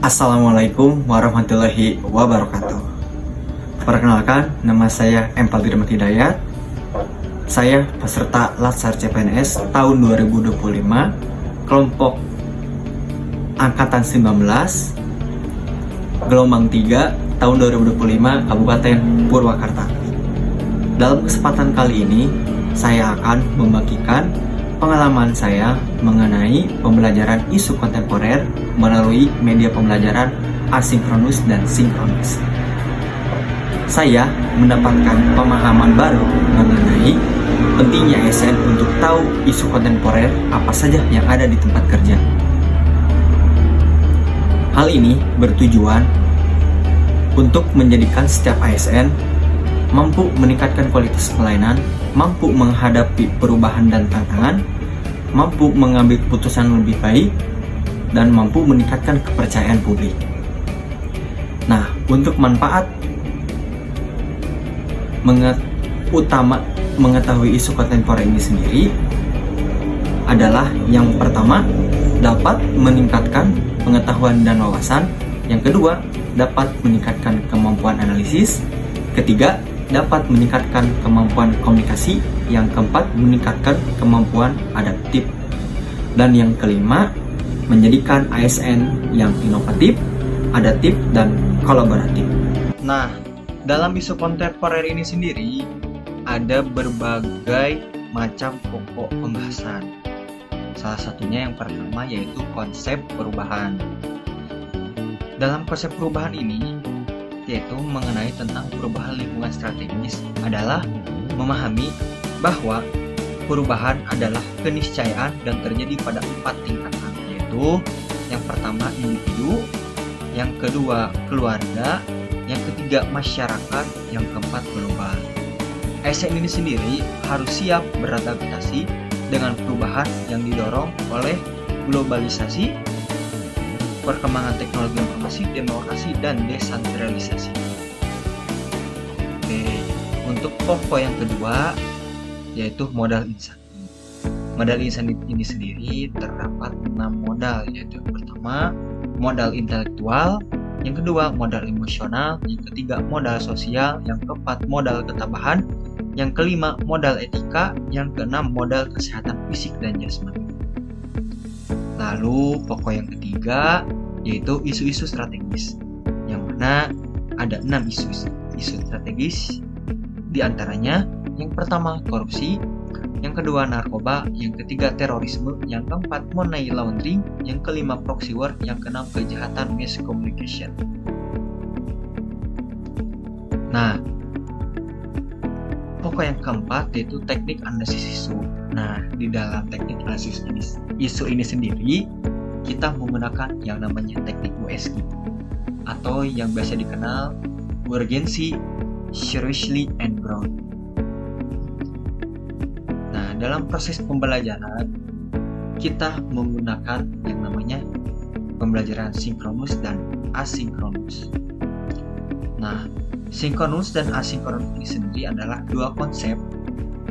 Assalamualaikum warahmatullahi wabarakatuh. Perkenalkan, nama saya Empal Dirmat Hidayat. Saya peserta Latsar CPNS tahun 2025, kelompok Angkatan 19, gelombang 3, tahun 2025, Kabupaten Purwakarta. Dalam kesempatan kali ini, saya akan membagikan pengalaman saya mengenai pembelajaran isu kontemporer melalui media pembelajaran asinkronus dan sinkronus. Saya mendapatkan pemahaman baru mengenai pentingnya ASN untuk tahu isu kontemporer apa saja yang ada di tempat kerja. Hal ini bertujuan untuk menjadikan setiap ASN mampu meningkatkan kualitas pelayanan, mampu menghadapi perubahan dan tantangan, mampu mengambil keputusan lebih baik, dan mampu meningkatkan kepercayaan publik. Nah, untuk manfaat mengetahui isu kontemporer ini sendiri adalah yang pertama, dapat meningkatkan pengetahuan dan wawasan. Yang kedua, dapat meningkatkan kemampuan analisis. Ketiga, dapat meningkatkan kemampuan komunikasi. Yang keempat, meningkatkan kemampuan adaptif. Dan yang kelima, menjadikan ASN yang inovatif, adaptif, dan kolaboratif. Nah, dalam isu kontemporer ini sendiri, ada berbagai macam pokok pembahasan. Salah satunya yang pertama yaitu konsep perubahan. Dalam konsep perubahan ini, yaitu mengenai tentang perubahan lingkungan strategis, adalah memahami bahwa perubahan adalah keniscayaan dan terjadi pada 4 tingkatan, yaitu yang pertama individu, yang kedua keluarga, yang ketiga masyarakat, yang keempat global. ASN ini sendiri harus siap beradaptasi dengan perubahan yang didorong oleh globalisasi, perkembangan teknologi informasi, demokrasi, dan desentralisasi. Oke, untuk pokok yang kedua yaitu modal insani. Modal insani ini sendiri terdapat 6 modal, yaitu yang pertama modal intelektual, yang kedua modal emosional, yang ketiga modal sosial, yang keempat modal ketabahan, yang kelima modal etika, yang keenam modal kesehatan fisik dan jasmani. Lalu pokok yang ketiga yaitu isu-isu strategis, yang mana ada 6 isu strategis, diantaranya yang pertama korupsi, yang kedua narkoba, yang ketiga terorisme, yang keempat money laundering, yang kelima proxy war, yang keenam kejahatan miscommunication. Nah, pokok yang keempat yaitu teknik analisis isu. Nah, di dalam teknik analisis isu ini sendiri, kita menggunakan yang namanya teknik USG, atau yang biasa dikenal urgency, seriously, and ground. Nah, dalam proses pembelajaran, kita menggunakan yang namanya pembelajaran sinkronus dan asinkronus. Nah, sinkronus dan asinkronus ini sendiri adalah dua konsep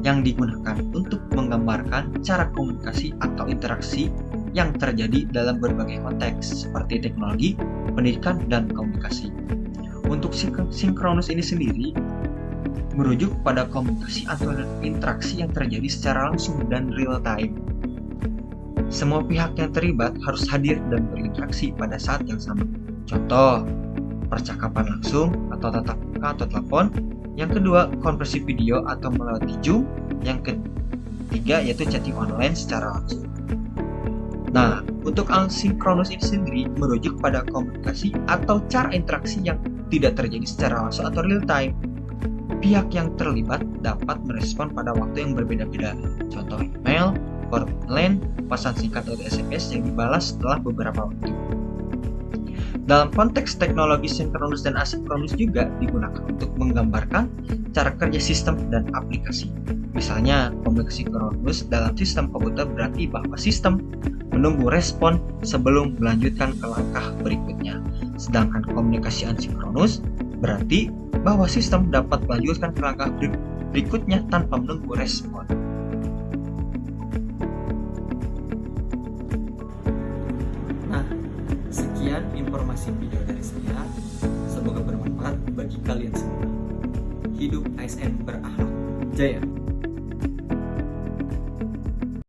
yang digunakan untuk menggambarkan cara komunikasi atau interaksi yang terjadi dalam berbagai konteks seperti teknologi, pendidikan, dan komunikasi. Untuk sinkronus ini sendiri merujuk pada komunikasi atau interaksi yang terjadi secara langsung dan real time. Semua pihak yang terlibat harus hadir dan berinteraksi pada saat yang sama. Contoh, percakapan langsung atau tatap muka atau telepon. Yang kedua, konferensi video atau melalui Zoom. Yang ketiga yaitu chatting online secara langsung. Nah, untuk asinkronus ini sendiri merujuk pada komunikasi atau cara interaksi yang tidak terjadi secara langsung atau real time. Pihak yang terlibat dapat merespon pada waktu yang berbeda-beda. Contoh email, call online, pesan singkat atau SMS yang dibalas setelah beberapa waktu. Dalam konteks teknologi sinkronus dan asinkronus juga digunakan untuk menggambarkan cara kerja sistem dan aplikasi. Misalnya, komunikasi sinkronus dalam sistem komputer berarti bahwa sistem menunggu respon sebelum melanjutkan ke langkah berikutnya. Sedangkan komunikasi asinkronus berarti bahwa sistem dapat melanjutkan ke langkah berikutnya tanpa menunggu respon. Nah, sekian informasi video dari saya. Semoga bermanfaat bagi kalian semua. Hidup ASN berakhlak. Jaya.